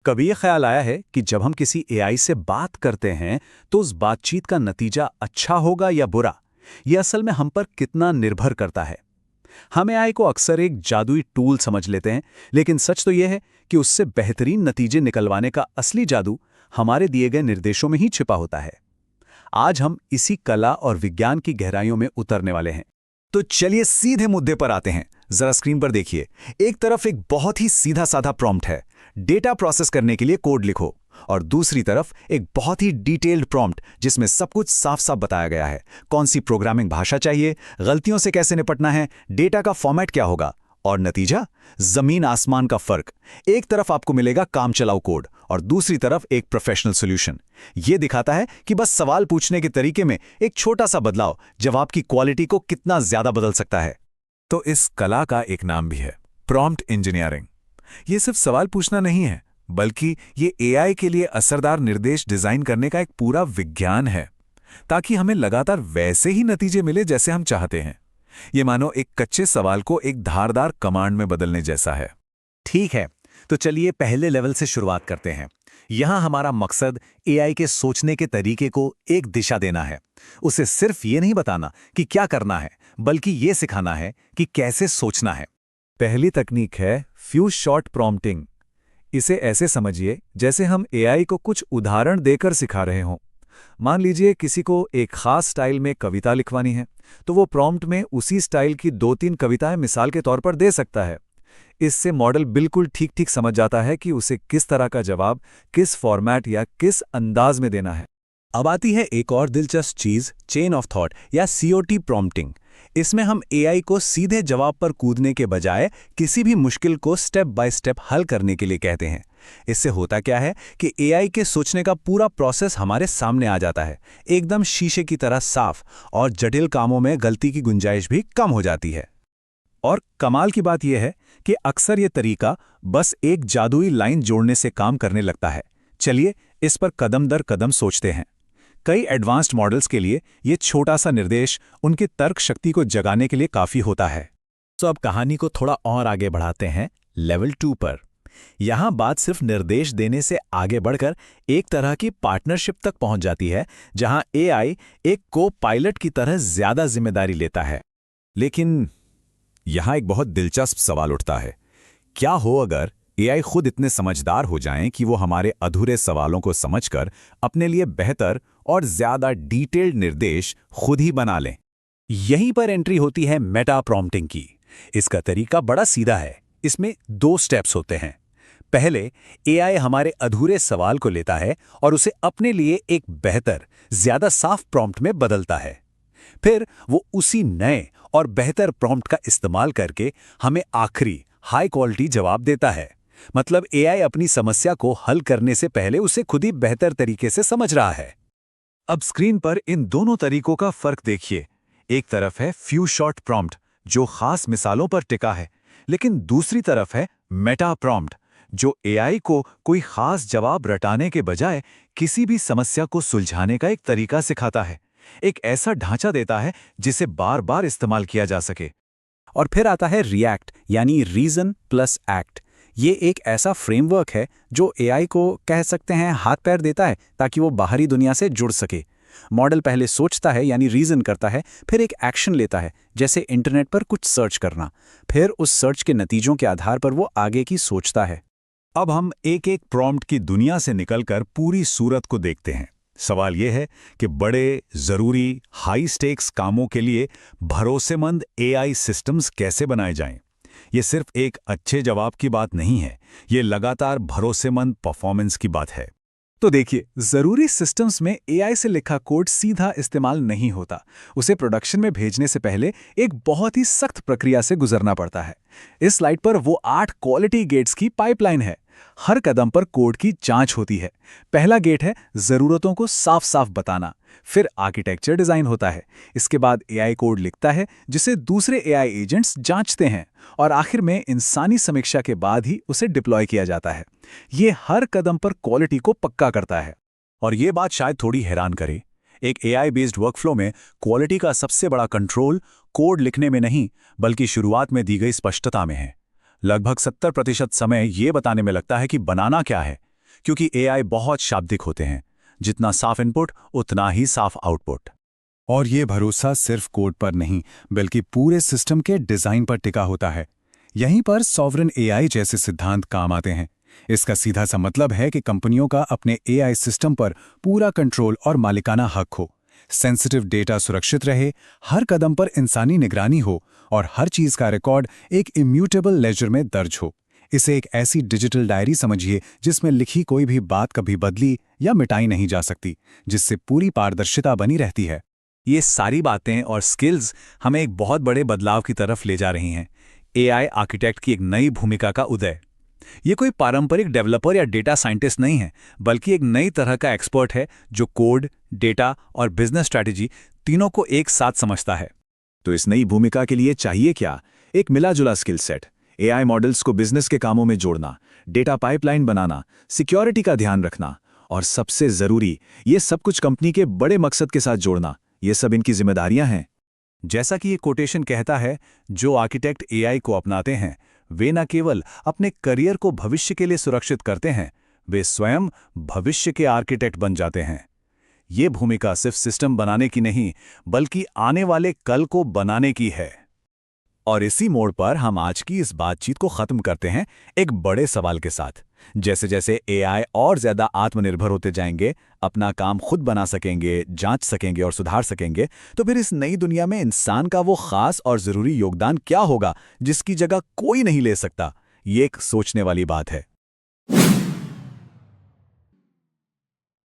कभी ये ख्याल आया है कि जब हम किसी एआई से बात करते हैं तो उस बातचीत का नतीजा अच्छा होगा या बुरा, ये असल में हम पर कितना निर्भर करता है। हम एआई को अक्सर एक जादुई टूल समझ लेते हैं, लेकिन सच तो यह है कि उससे बेहतरीन नतीजे निकलवाने का असली जादू हमारे दिए गए निर्देशों में ही छिपा होता है। आज हम इसी कला और विज्ञान की गहराइयों में उतरने वाले हैं। तो चलिए सीधे मुद्दे पर आते हैं। जरा स्क्रीन पर देखिए। एक तरफ एक बहुत ही सीधा साधा प्रॉम्प्ट है, डेटा प्रोसेस करने के लिए कोड लिखो, और दूसरी तरफ एक बहुत ही डिटेल्ड प्रॉम्प्ट जिसमें सब कुछ साफ साफ बताया गया है। कौन सी प्रोग्रामिंग भाषा चाहिए, गलतियों से कैसे निपटना है, डेटा का फॉर्मेट क्या होगा, और नतीजा जमीन आसमान का फर्क। एक तरफ आपको मिलेगा काम चलाऊ कोड और दूसरी तरफ एक प्रोफेशनल सॉल्यूशन। यह दिखाता है कि बस सवाल पूछने के तरीके में एक छोटा सा बदलाव जवाब की क्वालिटी को कितना ज्यादा बदल सकता है। तो इस कला का एक नाम भी है, प्रॉम्प्ट इंजीनियरिंग। ये सिर्फ सवाल पूछना नहीं है, बल्कि ये एआई के लिए असरदार निर्देश डिजाइन करने का एक पूरा विज्ञान है, ताकि हमें लगातार वैसे ही नतीजे मिले जैसे हम चाहते हैं। ये मानो एक कच्चे सवाल को एक धारदार कमांड में बदलने जैसा है। ठीक है, तो चलिए पहले लेवल से शुरुआत करते हैं। यहां हमारा मकसद एआई के सोचने के तरीके को एक दिशा देना है। उसे सिर्फ ये नहीं बताना कि क्या करना है, बल्कि ये सिखाना है कि कैसे सोचना है। पहली तकनीक है फ्यू शॉर्ट प्रॉम्प्टिंग। इसे ऐसे समझिए जैसे हम एआई को कुछ उदाहरण देकर सिखा रहे हों। मान लीजिए किसी को एक खास स्टाइल में कविता लिखवानी है, तो वो प्रॉम्प्ट में उसी स्टाइल की 2-3 कविताएं मिसाल के तौर पर दे सकता है। इससे मॉडल बिल्कुल ठीक ठीक समझ जाता है कि उसे किस तरह का जवाब, किस फॉर्मेट या किस अंदाज में देना है। अब आती है एक और दिलचस्प चीज, चेन ऑफ थॉट या सीओटी प्रॉम्प्टिंग। इसमें हम एआई को सीधे जवाब पर कूदने के बजाय किसी भी मुश्किल को स्टेप बाय स्टेप हल करने के लिए कहते हैं। इससे होता क्या है कि एआई के सोचने का पूरा प्रोसेस हमारे सामने आ जाता है, एकदम शीशे की तरह साफ, और जटिल कामों में गलती की गुंजाइश भी कम हो जाती है। और कमाल की बात यह है कि अक्सर यह तरीका बस एक जादुई लाइन जोड़ने से काम करने लगता है। चलिए इस पर कदम दर कदम सोचते हैं। कई एडवांस्ड मॉडल्स के लिए यह छोटा सा निर्देश उनके तर्क शक्ति को जगाने के लिए काफी होता है। तो अब कहानी को थोड़ा और आगे बढ़ाते हैं लेवल 2 पर। यहां बात सिर्फ निर्देश देने से आगे बढ़कर एक तरह की पार्टनरशिप तक पहुंच जाती है, जहां एआई एक को पायलट की तरह ज्यादा जिम्मेदारी लेता है। लेकिन यहां एक बहुत दिलचस्प सवाल उठता है। क्या हो अगर एआई खुद इतने समझदार हो जाएं कि वो हमारे अधूरे सवालों को समझकर अपने लिए बेहतर और ज्यादा डिटेल्ड निर्देश खुद ही बना लें? यहीं पर एंट्री होती है मेटा प्रॉम्प्टिंग की। इसका तरीका बड़ा सीधा है। इसमें 2 स्टेप्स होते हैं। पहले एआई हमारे अधूरे सवाल को लेता है और उसे अपने लिए एक बेहतर, ज्यादा साफ प्रॉम्प्ट में बदलता है। फिर वो उसी नए और बेहतर प्रॉम्प्ट का इस्तेमाल करके हमें आखिरी हाई क्वालिटी जवाब देता है। मतलब एआई अपनी समस्या को हल करने से पहले उसे खुद ही बेहतर तरीके से समझ रहा है। अब स्क्रीन पर इन दोनों तरीकों का फर्क देखिए। एक तरफ है फ्यू शॉर्ट प्रॉम्प्ट जो खास मिसालों पर टिका है, लेकिन दूसरी तरफ है मेटा प्रॉम्प्ट जो एआई को कोई खास जवाब रटाने के बजाय किसी भी समस्या को सुलझाने का एक तरीका सिखाता है, एक ऐसा ढांचा देता है जिसे बार बार इस्तेमाल किया जा सके। और फिर आता है रिएक्ट यानी रीजन प्लस एक्ट। ये एक ऐसा फ्रेमवर्क है जो एआई को कह सकते हैं हाथ पैर देता है ताकि वो बाहरी दुनिया से जुड़ सके। मॉडल पहले सोचता है यानी रीजन करता है, फिर एक एक्शन लेता है जैसे इंटरनेट पर कुछ सर्च करना, फिर उस सर्च के नतीजों के आधार पर वो आगे की सोचता है। अब हम एक एक प्रॉम्प्ट की दुनिया से निकलकर पूरी सूरत को देखते हैं। सवाल यह है कि बड़े, जरूरी, हाई स्टेक्स कामों के लिए भरोसेमंद एआई सिस्टम्स कैसे बनाए जाएं? ये सिर्फ एक अच्छे जवाब की बात नहीं है, ये लगातार भरोसेमंद परफॉर्मेंस की बात है। तो देखिए, जरूरी सिस्टम्स में एआई से लिखा कोड सीधा इस्तेमाल नहीं होता। उसे प्रोडक्शन में भेजने से पहले एक बहुत ही सख्त प्रक्रिया से गुजरना पड़ता है। इस स्लाइड पर वो 8 क्वालिटी गेट्स की पाइपलाइन है। हर कदम पर कोड की जांच होती है। पहला गेट है जरूरतों को साफ साफ बताना। फिर आर्किटेक्चर डिजाइन होता है। इसके बाद एआई कोड लिखता है जिसे दूसरे एआई एजेंट्स जांचते हैं, और आखिर में इंसानी समीक्षा के बाद ही उसे डिप्लॉय किया जाता है। ये हर कदम पर क्वालिटी को पक्का करता है। और ये बात शायद थोड़ी हैरान करे। एक एआई बेस्ड वर्कफ्लो में क्वालिटी का सबसे बड़ा कंट्रोल कोड लिखने में नहीं, बल्कि शुरुआत में दी गई स्पष्टता में है। लगभग 70% समय ये बताने में लगता है कि बनाना क्या है, क्योंकि एआई बहुत शाब्दिक होते हैं। जितना साफ इनपुट उतना ही साफ आउटपुट। और ये भरोसा सिर्फ कोड पर नहीं बल्कि पूरे सिस्टम के डिजाइन पर टिका होता है। यहीं पर सॉवरेन एआई जैसे सिद्धांत काम आते हैं। इसका सीधा सा मतलब है कि कंपनियों का अपने एआई सिस्टम पर पूरा कंट्रोल और मालिकाना हक हो, सेंसिटिव डेटा सुरक्षित रहे, हर कदम पर इंसानी निगरानी हो और हर चीज का रिकॉर्ड एक इम्यूटेबल लेजर में दर्ज हो। इसे एक ऐसी डिजिटल डायरी समझिए जिसमें लिखी कोई भी बात कभी बदली या मिटाई नहीं जा सकती, जिससे पूरी पारदर्शिता बनी रहती है। ये सारी बातें और स्किल्स हमें एक बहुत बड़े बदलाव की तरफ ले जा रही हैं। एआई आर्किटेक्ट की एक नई भूमिका का उदय। ये कोई पारंपरिक डेवलपर या डेटा साइंटिस्ट नहीं है, बल्कि एक नई तरह का एक्सपर्ट है जो कोड, डेटा और बिजनेस स्ट्रैटेजी तीनों को एक साथ समझता है। तो इस नई भूमिका के लिए चाहिए क्या? एक मिला-जुला स्किल सेट। एआई मॉडल्स को बिजनेस के कामों में जोड़ना, डेटा पाइपलाइन बनाना, सिक्योरिटी का ध्यान रखना और सबसे जरूरी, ये सब कुछ कंपनी के बड़े मकसद के साथ जोड़ना। ये सब इनकी जिम्मेदारियां हैं। जैसा कि ये कोटेशन कहता है, जो आर्किटेक्ट एआई को अपनाते हैं वे न केवल अपने करियर को भविष्य के लिए सुरक्षित करते हैं, वे स्वयं भविष्य के आर्किटेक्ट बन जाते हैं। ये भूमिका सिर्फ सिस्टम बनाने की नहीं, बल्कि आने वाले कल को बनाने की है। और इसी मोड़ पर हम आज की इस बातचीत को खत्म करते हैं एक बड़े सवाल के साथ। जैसे जैसे एआई और ज्यादा आत्मनिर्भर होते जाएंगे, अपना काम खुद बना सकेंगे, जांच सकेंगे और सुधार सकेंगे, तो फिर इस नई दुनिया में इंसान का वो खास और जरूरी योगदान क्या होगा जिसकी जगह कोई नहीं ले सकता? ये एक सोचने वाली बात है।